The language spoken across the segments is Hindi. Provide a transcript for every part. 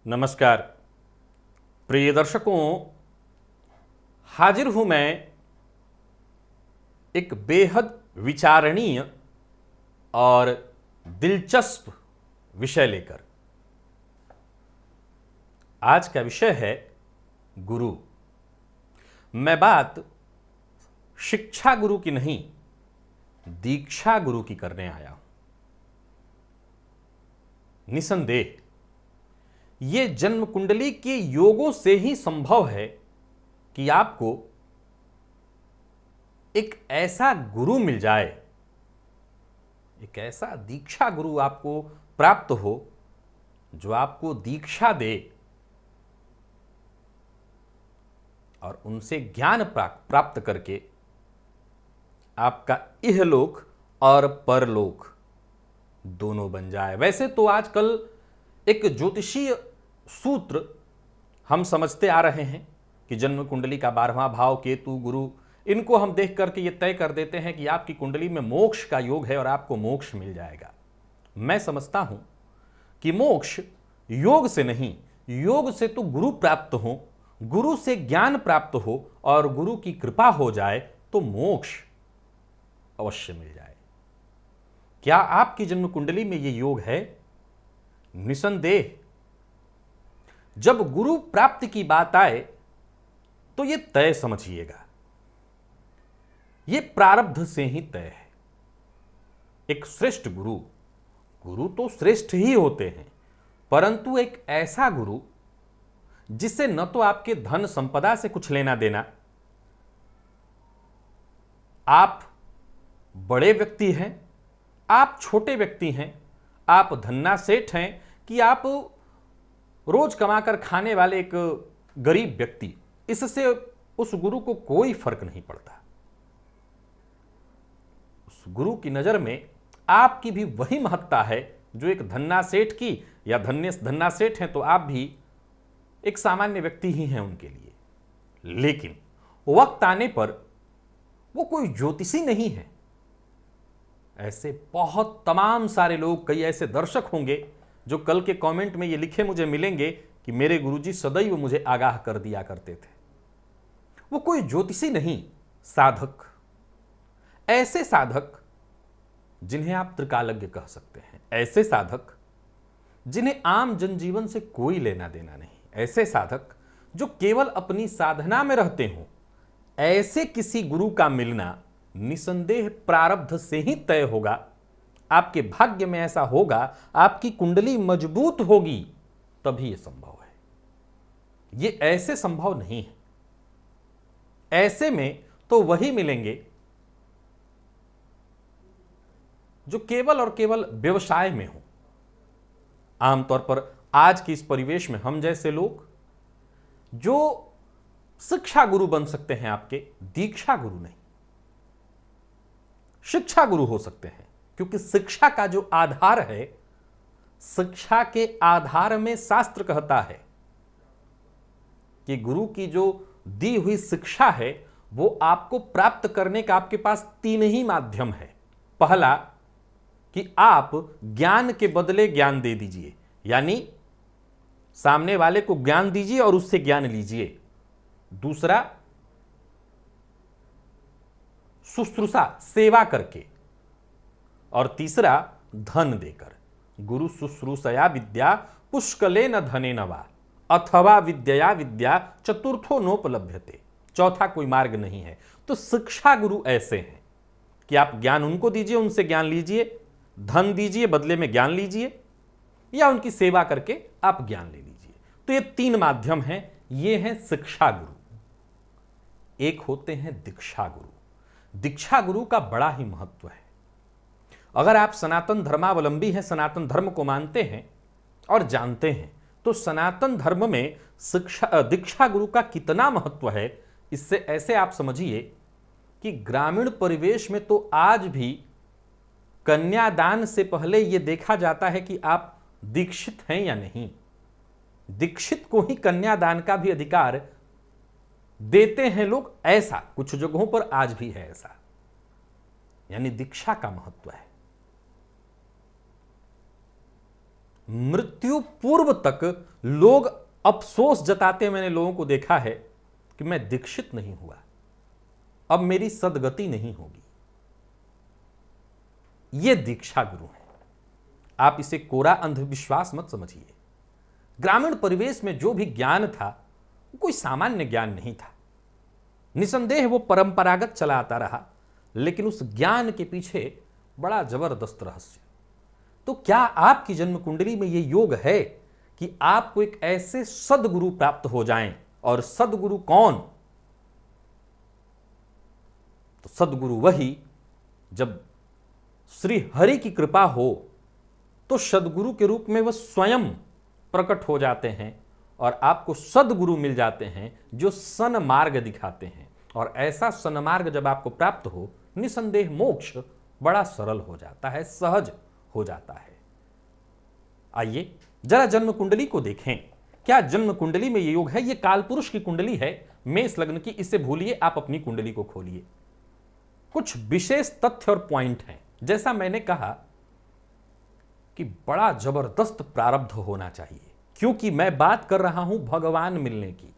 नमस्कार प्रिय दर्शकों, हाजिर हूं मैं एक बेहद विचारणीय और दिलचस्प विषय लेकर। आज का विषय है गुरु। मैं बात शिक्षा गुरु की नहीं, दीक्षा गुरु की करने आया हूं। निसंदेह ये जन्म कुंडली के योगों से ही संभव है कि आपको एक ऐसा गुरु मिल जाए, एक ऐसा दीक्षा गुरु आपको प्राप्त हो जो आपको दीक्षा दे और उनसे ज्ञान प्राप्त करके आपका इहलोक और परलोक दोनों बन जाए। वैसे तो आजकल एक ज्योतिषीय सूत्र हम समझते आ रहे हैं कि जन्म कुंडली का 12वां भाव केतु गुरु, इनको हम देख करके ये तय कर देते हैं कि आपकी कुंडली में मोक्ष का योग है और आपको मोक्ष मिल जाएगा। मैं समझता हूं कि मोक्ष योग से नहीं, योग से तो गुरु प्राप्त हो, गुरु से ज्ञान प्राप्त हो और गुरु की कृपा हो जाए तो मोक्ष अवश्य मिल जाए। क्या आपकी जन्म कुंडली में ये योग है? निसंदेह जब गुरु प्राप्ति की बात आए तो यह तय समझिएगा, यह प्रारब्ध से ही तय है। एक श्रेष्ठ गुरु, गुरु तो श्रेष्ठ ही होते हैं, परंतु एक ऐसा गुरु जिससे न तो आपके धन संपदा से कुछ लेना देना, आप बड़े व्यक्ति हैं, आप छोटे व्यक्ति हैं, आप धन्ना सेठ हैं कि आप रोज कमाकर खाने वाले एक गरीब व्यक्ति, इससे उस गुरु को कोई फर्क नहीं पड़ता। उस गुरु की नजर में आपकी भी वही महत्ता है जो एक धन्ना सेठ की, या धन्ना सेठ हैं तो आप भी एक सामान्य व्यक्ति ही हैं उनके लिए। लेकिन वक्त आने पर वो कोई ज्योतिषी नहीं है। ऐसे बहुत तमाम सारे लोग, कई ऐसे दर्शक होंगे जो कल के कमेंट में ये लिखे मुझे मिलेंगे कि मेरे गुरुजी सदैव मुझे आगाह कर दिया करते थे। वो कोई ज्योतिषी नहीं, साधक। ऐसे साधक जिन्हें आप त्रिकालज्ञ कह सकते हैं, ऐसे साधक जिन्हें आम जनजीवन से कोई लेना देना नहीं, ऐसे साधक जो केवल अपनी साधना में रहते हों, ऐसे किसी गुरु का मिलना निसंदेह प्रारब्ध से ही तय होगा। आपके भाग्य में ऐसा होगा, आपकी कुंडली मजबूत होगी, तभी यह संभव है। यह ऐसे संभव नहीं है। ऐसे में तो वही मिलेंगे जो केवल और केवल व्यवसाय में हो। आमतौर पर आज के इस परिवेश में हम जैसे लोग जो शिक्षा गुरु बन सकते हैं, आपके दीक्षा गुरु नहीं, शिक्षा गुरु हो सकते हैं। क्योंकि शिक्षा का जो आधार है, शिक्षा के आधार में शास्त्र कहता है कि गुरु की जो दी हुई शिक्षा है वो आपको प्राप्त करने का आपके पास 3 ही माध्यम है। पहला कि आप ज्ञान के बदले ज्ञान दे दीजिए, यानी सामने वाले को ज्ञान दीजिए और उससे ज्ञान लीजिए। दूसरा शुश्रूषा, सेवा करके। और तीसरा धन देकर। गुरु शुश्रूषया विद्या पुष्कलेन धनेन वा अथवा विद्या विद्या चतुर्थो नोपलभ्यते। चौथा कोई मार्ग नहीं है। तो शिक्षा गुरु ऐसे हैं कि आप ज्ञान उनको दीजिए, उनसे ज्ञान लीजिए, धन दीजिए बदले में ज्ञान लीजिए, या उनकी सेवा करके आप ज्ञान ले लीजिए। तो ये 3 माध्यम हैं। ये हैं शिक्षा गुरु। एक होते हैं दीक्षा गुरु। दीक्षा गुरु का बड़ा ही महत्व है। अगर आप सनातन धर्मावलंबी हैं, सनातन धर्म को मानते हैं और जानते हैं, तो सनातन धर्म में दीक्षा गुरु का कितना महत्व है, इससे ऐसे आप समझिए कि ग्रामीण परिवेश में तो आज भी कन्यादान से पहले यह देखा जाता है कि आप दीक्षित हैं या नहीं। दीक्षित को ही कन्यादान का भी अधिकार देते हैं लोग। ऐसा कुछ जगहों पर आज भी है ऐसा, यानी दीक्षा का महत्व है। मृत्यु पूर्व तक लोग अफसोस जताते मैंने लोगों को देखा है कि मैं दीक्षित नहीं हुआ, अब मेरी सदगति नहीं होगी। यह दीक्षा गुरु है। आप इसे कोरा अंधविश्वास मत समझिए। ग्रामीण परिवेश में जो भी ज्ञान था कोई सामान्य ज्ञान नहीं था। निसंदेह वो परंपरागत चला आता रहा, लेकिन उस ज्ञान के पीछे बड़ा जबरदस्त रहस्य। तो क्या आपकी जन्म कुंडली में यह योग है कि आपको एक ऐसे सदगुरु प्राप्त हो जाएं? और सदगुरु कौन? तो सदगुरु वही, जब श्री हरि की कृपा हो तो सदगुरु के रूप में वह स्वयं प्रकट हो जाते हैं और आपको सदगुरु मिल जाते हैं जो सन्मार्ग दिखाते हैं। और ऐसा सन्मार्ग जब आपको प्राप्त हो, निसंदेह मोक्ष बड़ा सरल हो जाता है, सहज हो जाता है। आइए जरा जन्म कुंडली को देखें। क्या जन्म कुंडली में ये योग है? ये कालपुरुष की कुंडली है, मेष लग्न की। इसे भूलिए, आप अपनी कुंडली को खोलिए। कुछ विशेष तथ्य और पॉइंट हैं। जैसा मैंने कहा कि बड़ा जबरदस्त प्रारब्ध होना चाहिए, क्योंकि मैं बात कर रहा हूं भगवान मिलने की,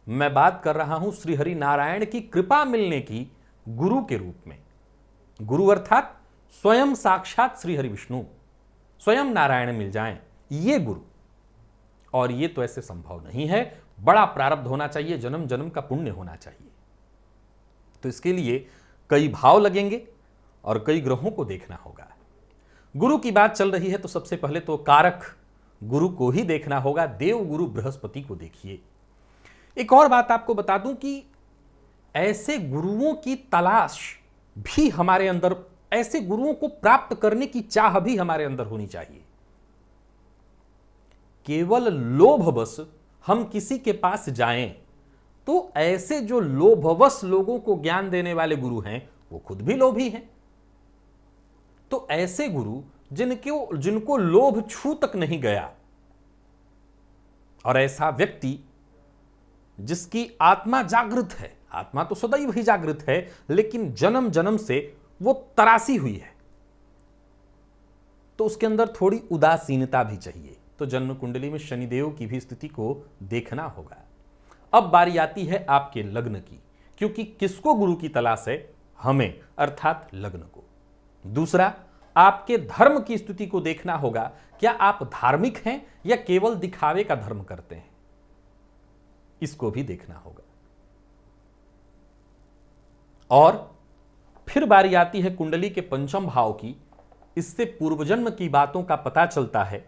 मैं बात कर रहा हूं श्री हरि नारायण की कृपा मिलने की गुरु के रूप में। गुरु अर्थात स्वयं साक्षात श्री हरि विष्णु, स्वयं नारायण मिल जाएं, ये गुरु। और ये तो ऐसे संभव नहीं है, बड़ा प्रारब्ध होना चाहिए, जन्म जन्म का पुण्य होना चाहिए। तो इसके लिए कई भाव लगेंगे और कई ग्रहों को देखना होगा। गुरु की बात चल रही है तो सबसे पहले तो कारक गुरु को ही देखना होगा। देव गुरु बृहस्पति को देखिए। एक और बात आपको बता दूं कि ऐसे गुरुओं की तलाश भी हमारे अंदर, ऐसे गुरुओं को प्राप्त करने की चाह भी हमारे अंदर होनी चाहिए। केवल लोभवश हम किसी के पास जाएं तो ऐसे जो लोभवश लोगों को ज्ञान देने वाले गुरु हैं वो खुद भी लोभी हैं। तो ऐसे गुरु जिनको लोभ छू तक नहीं गया, और ऐसा व्यक्ति जिसकी आत्मा जागृत है, आत्मा तो सदैव ही जागृत है, लेकिन जन्म जन्म से वो तरासी हुई है, तो उसके अंदर थोड़ी उदासीनता भी चाहिए। तो जन्म कुंडली में शनिदेव की भी स्थिति को देखना होगा। अब बारी आती है आपके लग्न की, क्योंकि किसको गुरु की तलाश है? हमें, अर्थात लग्न को। दूसरा, आपके धर्म की स्थिति को देखना होगा। क्या आप धार्मिक हैं या केवल दिखावे का धर्म करते हैं? इसको भी देखना होगा। और फिर बारी आती है कुंडली के पंचम भाव की। इससे पूर्वजन्म की बातों का पता चलता है।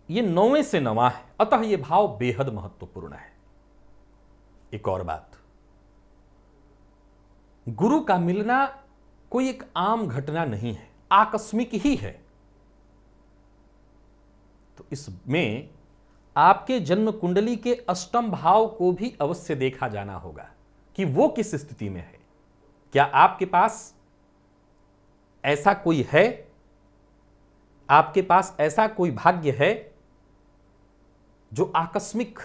यह 9वें से 9वां है, अतः यह भाव बेहद महत्वपूर्ण है। एक और बात, गुरु का मिलना कोई एक आम घटना नहीं है, आकस्मिक ही है। तो इसमें आपके जन्म कुंडली के अष्टम भाव को भी अवश्य देखा जाना होगा कि वो किस स्थिति में है। क्या आपके पास ऐसा कोई है, आपके पास ऐसा कोई भाग्य है जो आकस्मिक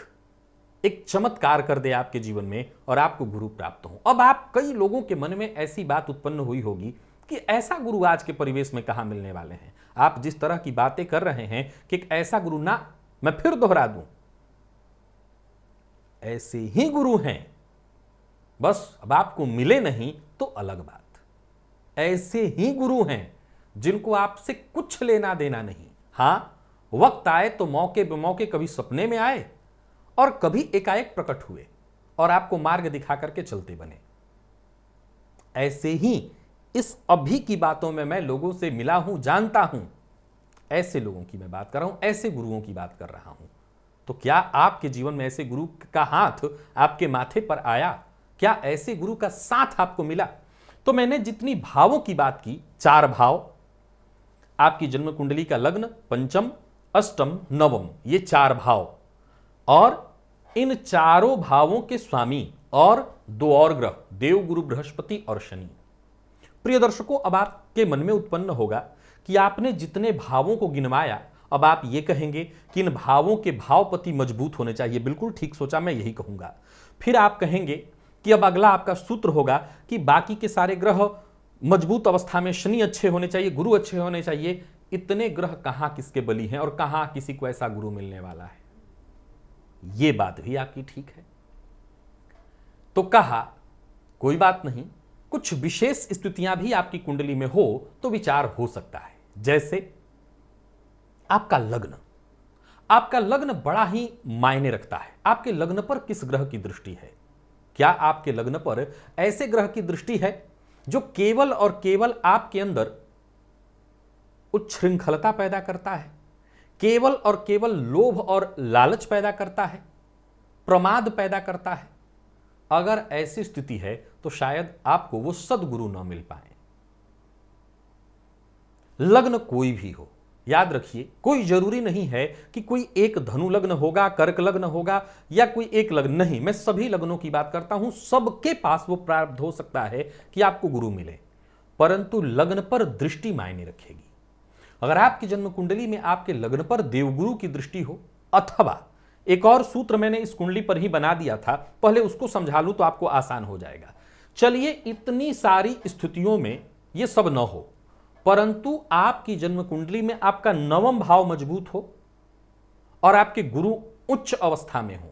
एक चमत्कार कर दे आपके जीवन में और आपको गुरु प्राप्त हो। अब आप, कई लोगों के मन में ऐसी बात उत्पन्न हुई होगी कि ऐसा गुरु आज के परिवेश में कहां मिलने वाले हैं। आप जिस तरह की बातें कर रहे हैं कि एक ऐसा गुरु, ना, मैं फिर दोहरा दूं, ऐसे ही गुरु हैं, बस अब आपको मिले नहीं तो अलग बात। ऐसे ही गुरु हैं जिनको आपसे कुछ लेना देना नहीं। हां, वक्त आए तो मौके बेमौके कभी सपने में आए और कभी एकाएक प्रकट हुए और आपको मार्ग दिखा करके चलते बने। ऐसे ही इस अभी की बातों में मैं लोगों से मिला हूं, जानता हूं, ऐसे लोगों की मैं बात कर रहा हूं, ऐसे गुरुओं की बात कर रहा हूं। तो क्या आपके जीवन में ऐसे गुरु का हाथ आपके माथे पर आया? क्या ऐसे गुरु का साथ आपको मिला? तो मैंने जितनी भावों की बात की, 4 भाव, आपकी जन्म कुंडली का लग्न, पंचम, अष्टम, नवम, ये 4 भाव, और इन चारों भावों के स्वामी और 2 और ग्रह, देव गुरु बृहस्पति और शनि। प्रिय दर्शकों, अब आपके मन में उत्पन्न होगा कि आपने जितने भावों को गिनवाया, अब आप ये कहेंगे कि इन भावों के भावपति मजबूत होने चाहिए। बिल्कुल ठीक सोचा, मैं यही कहूंगा। फिर आप कहेंगे कि अब अगला आपका सूत्र होगा कि बाकी के सारे ग्रह मजबूत अवस्था में, शनि अच्छे होने चाहिए, गुरु अच्छे होने चाहिए। इतने ग्रह कहां किसके बली हैं और कहां किसी को ऐसा गुरु मिलने वाला है। यह बात भी आपकी ठीक है। तो कहा कोई बात नहीं, कुछ विशेष स्थितियां भी आपकी कुंडली में हो तो विचार हो सकता है। जैसे आपका लग्न, आपका लग्न बड़ा ही मायने रखता है। आपके लग्न पर किस ग्रह की दृष्टि है? क्या आपके लग्न पर ऐसे ग्रह की दृष्टि है जो केवल और केवल आपके अंदर उच्छृंखलता पैदा करता है, केवल और केवल लोभ और लालच पैदा करता है, प्रमाद पैदा करता है? अगर ऐसी स्थिति है तो शायद आपको वो सद्गुरु न मिल पाए। लग्न कोई भी हो, याद रखिए, कोई जरूरी नहीं है कि कोई एक धनु लग्न होगा, कर्क लग्न होगा या कोई एक लग्न, नहीं, मैं सभी लग्नों की बात करता हूं। सबके पास वो प्रारब्ध हो सकता है कि आपको गुरु मिले, परंतु लग्न पर दृष्टि मायने रखेगी। अगर आपकी जन्म कुंडली में आपके लग्न पर देवगुरु की दृष्टि हो, अथवा एक और सूत्र मैंने इस कुंडली पर ही बना दिया था, पहले उसको समझा लूं तो आपको आसान हो जाएगा। चलिए, इतनी सारी स्थितियों में यह सब न हो, परंतु आपकी जन्म कुंडली में आपका नवम भाव मजबूत हो और आपके गुरु उच्च अवस्था में हो,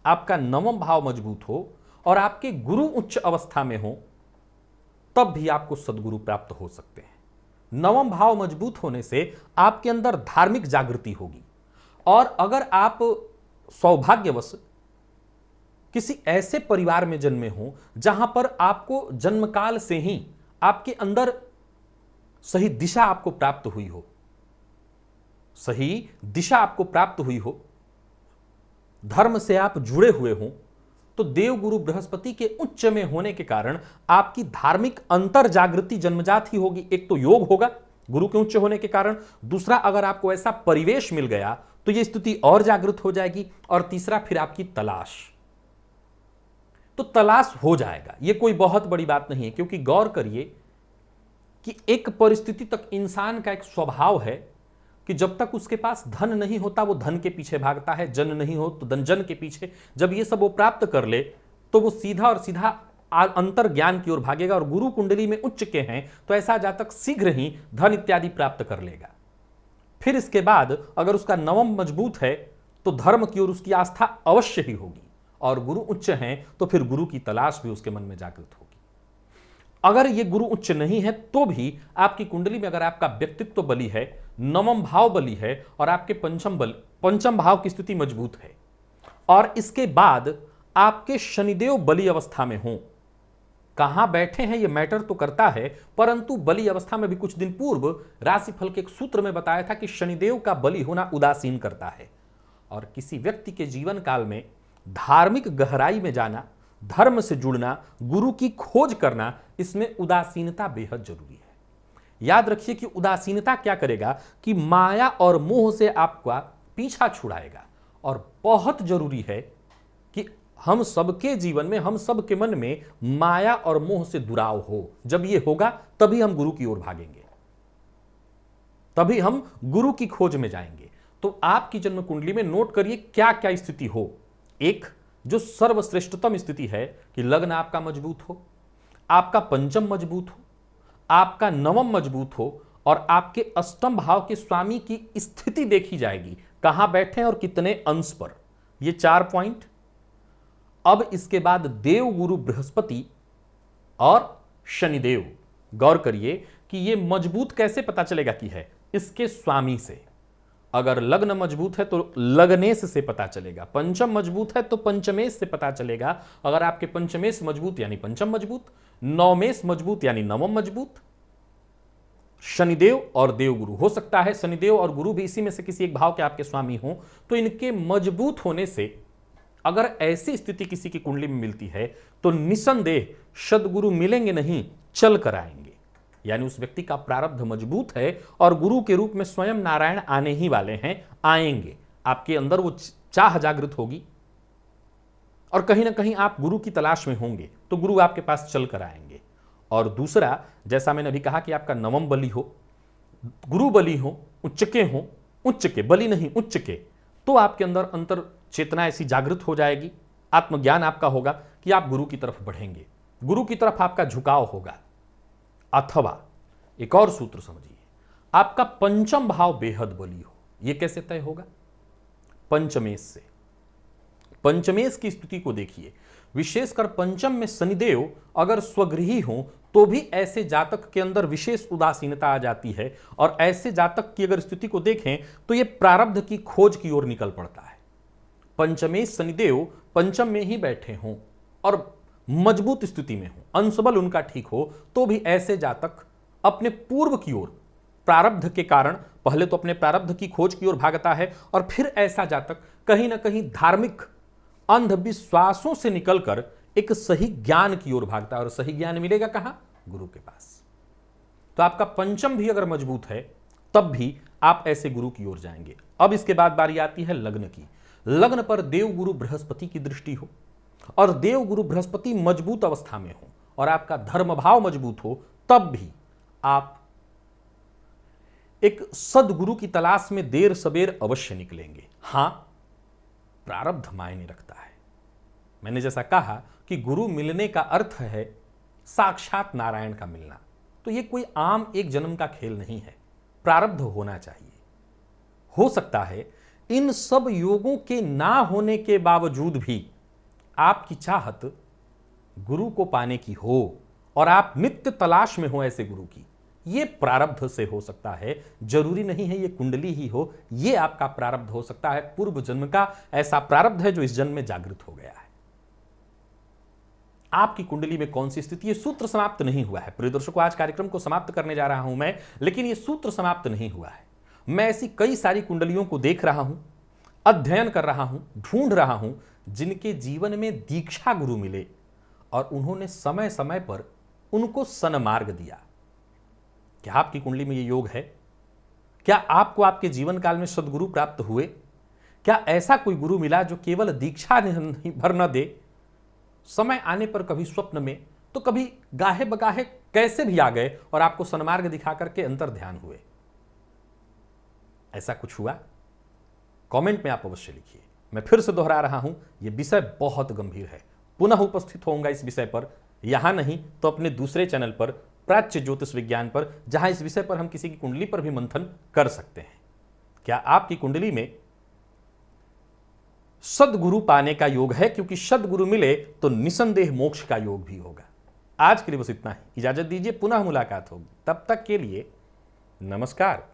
आपका नवम भाव मजबूत हो और आपके गुरु उच्च अवस्था में हो, तब भी आपको सद्गुरु प्राप्त हो सकते हैं। नवम भाव मजबूत होने से आपके अंदर धार्मिक जागृति होगी। और अगर आप सौभाग्यवश किसी ऐसे परिवार में जन्मे हो जहां पर आपको जन्मकाल से ही आपके अंदर सही दिशा आपको प्राप्त हुई हो, सही दिशा आपको प्राप्त हुई हो, धर्म से आप जुड़े हुए हो, तो देवगुरु बृहस्पति के उच्च में होने के कारण आपकी धार्मिक अंतर जागृति जन्मजात ही होगी। एक तो योग होगा गुरु के उच्च होने के कारण, दूसरा अगर आपको ऐसा परिवेश मिल गया तो यह स्थिति और जागृत हो जाएगी, और तीसरा फिर आपकी तलाश, तो तलाश हो जाएगा। यह कोई बहुत बड़ी बात नहीं है, क्योंकि गौर करिए कि एक परिस्थिति तक इंसान का एक स्वभाव है कि जब तक उसके पास धन नहीं होता वो धन के पीछे भागता है, जन नहीं हो तो जन के पीछे। जब ये सब वो प्राप्त कर ले तो वो सीधा और सीधा अंतर ज्ञान की ओर भागेगा, और गुरु कुंडली में उच्च के हैं तो ऐसा जातक शीघ्र ही धन इत्यादि प्राप्त कर लेगा। फिर इसके बाद अगर उसका नवम मजबूत है तो धर्म की ओर उसकी आस्था अवश्य ही होगी, और गुरु उच्च हैं तो फिर गुरु की तलाश भी उसके मन में जागृत होगी। अगर ये गुरु उच्च नहीं है तो भी आपकी कुंडली में अगर आपका व्यक्तित्व बली है, नवम भाव बली है और आपके पंचम भाव की स्थिति मजबूत है, और इसके बाद आपके शनिदेव बली अवस्था में हो, कहां बैठे हैं ये मैटर तो करता है, परंतु बली अवस्था में भी कुछ दिन पूर्व राशिफल के एक सूत्र में बताया था कि शनिदेव का बली होना उदासीन करता है, और किसी व्यक्ति के जीवन काल में धार्मिक गहराई में जाना, धर्म से जुड़ना, गुरु की खोज करना, इसमें उदासीनता बेहद जरूरी है। याद रखिए कि उदासीनता क्या करेगा कि माया और मोह से आपका पीछा छुड़ाएगा, और बहुत जरूरी है कि हम सबके जीवन में, हम सबके मन में माया और मोह से दुराव हो। जब यह होगा तभी हम गुरु की ओर भागेंगे, तभी हम गुरु की खोज में जाएंगे। तो आपकी जन्म कुंडली में नोट करिए क्या क्या स्थिति हो। एक जो सर्वश्रेष्ठतम स्थिति है कि लग्न आपका मजबूत हो, आपका पंचम मजबूत हो, आपका नवम मजबूत हो, और आपके अष्टम भाव के स्वामी की स्थिति देखी जाएगी, कहां बैठे हैं और कितने अंश पर। ये 4 पॉइंट। अब इसके बाद देव गुरु बृहस्पति और शनिदेव, गौर करिए कि ये मजबूत कैसे पता चलेगा कि है, इसके स्वामी से। अगर लग्न मजबूत है तो लग्नेश से पता चलेगा, पंचम मजबूत है तो पंचमेश से पता चलेगा। अगर आपके पंचमेश मजबूत यानी पंचम मजबूत, नवमेश मजबूत यानी नवम मजबूत। शनिदेव और देवगुरु, हो सकता है शनिदेव और गुरु भी इसी में से किसी एक भाव के आपके स्वामी हो, तो इनके मजबूत होने से अगर ऐसी स्थिति किसी की कुंडली में मिलती है तो निसंदेह सद्गुरु मिलेंगे नहीं, चल कर आएंगे। यानी उस व्यक्ति का प्रारब्ध मजबूत है और गुरु के रूप में स्वयं नारायण आने ही वाले हैं, आएंगे। आपके अंदर वो चाह जागृत होगी और कहीं ना कहीं आप गुरु की तलाश में होंगे तो गुरु आपके पास चल कर आएंगे। और दूसरा, जैसा मैंने अभी कहा कि आपका नवम बली हो, गुरु बली हो, उच्च के बली नहीं उच्च के, तो आपके अंदर अंतर चेतना ऐसी जागृत हो जाएगी, आत्मज्ञान आपका होगा कि आप गुरु की तरफ बढ़ेंगे, गुरु की तरफ आपका झुकाव होगा। अथवा एक और सूत्र समझिए, आपका पंचम भाव बेहद बली हो। यह कैसे तय होगा? पंचमेश से। पंचमेश की स्थिति को देखिए, विशेषकर पंचम में शनिदेव अगर स्वगृही हो तो भी ऐसे जातक के अंदर विशेष उदासीनता आ जाती है, और ऐसे जातक की अगर स्थिति को देखें तो यह प्रारब्ध की खोज की ओर निकल पड़ता है। पंचमेश शनिदेव पंचम में ही बैठे हों और मजबूत स्थिति में हो, अंशबल उनका ठीक हो, तो भी ऐसे जातक अपने पूर्व की ओर प्रारब्ध के कारण पहले तो अपने प्रारब्ध की खोज की ओर भागता है, और फिर ऐसा जातक कहीं ना कहीं धार्मिक अंधविश्वासों से निकलकर एक सही ज्ञान की ओर भागता है। और सही ज्ञान मिलेगा कहां? गुरु के पास। तो आपका पंचम भी अगर मजबूत है तब भी आप ऐसे गुरु की ओर जाएंगे। अब इसके बाद बारी आती है लग्न की। लग्न पर देव गुरु बृहस्पति की दृष्टि हो, और देव गुरु बृहस्पति मजबूत अवस्था में हो, और आपका धर्म भाव मजबूत हो, तब भी आप एक सदगुरु की तलाश में देर सबेर अवश्य निकलेंगे। हां, प्रारब्ध मायने रखता है। मैंने जैसा कहा कि गुरु मिलने का अर्थ है साक्षात नारायण का मिलना, तो यह कोई आम एक जन्म का खेल नहीं है। प्रारब्ध होना चाहिए। हो सकता है इन सब योगों के ना होने के बावजूद भी आपकी चाहत गुरु को पाने की हो, और आप नित्य तलाश में हो ऐसे गुरु की। यह प्रारब्ध से हो सकता है, जरूरी नहीं है ये कुंडली ही हो, यह आपका प्रारब्ध हो सकता है। पूर्व जन्म का ऐसा प्रारब्ध है जो इस जन्म में जागृत हो गया है। आपकी कुंडली में कौन सी स्थिति, यह सूत्र समाप्त नहीं हुआ है। प्रिय दर्शकों, आज कार्यक्रम को समाप्त करने जा रहा हूं मैं, लेकिन यह सूत्र समाप्त नहीं हुआ है। मैं ऐसी कई सारी कुंडलियों को देख रहा हूं, अध्ययन कर रहा हूं, ढूंढ रहा हूं, जिनके जीवन में दीक्षा गुरु मिले और उन्होंने समय समय पर उनको सन्मार्ग दिया। क्या आपकी कुंडली में यह योग है? क्या आपको आपके जीवन काल में सदगुरु प्राप्त हुए? क्या ऐसा कोई गुरु मिला जो केवल दीक्षा भर न दे, समय आने पर कभी स्वप्न में तो कभी गाहे बगाहे कैसे भी आ गए और आपको सन्मार्ग दिखा करके अंतर ध्यान हुए? ऐसा कुछ हुआ? कमेंट में आप अवश्य लिखिए। मैं फिर से दोहरा रहा हूं, यह विषय बहुत गंभीर है। पुनः उपस्थित होऊंगा इस विषय पर, यहां नहीं तो अपने दूसरे चैनल पर, प्राच्य ज्योतिष विज्ञान पर, जहां इस विषय पर हम किसी की कुंडली पर भी मंथन कर सकते हैं। क्या आपकी कुंडली में सदगुरु पाने का योग है? क्योंकि सदगुरु मिले तो निसंदेह मोक्ष का योग भी होगा। आज के लिए बस इतना ही, इजाजत दीजिए, पुनः मुलाकात होगी। तब तक के लिए नमस्कार।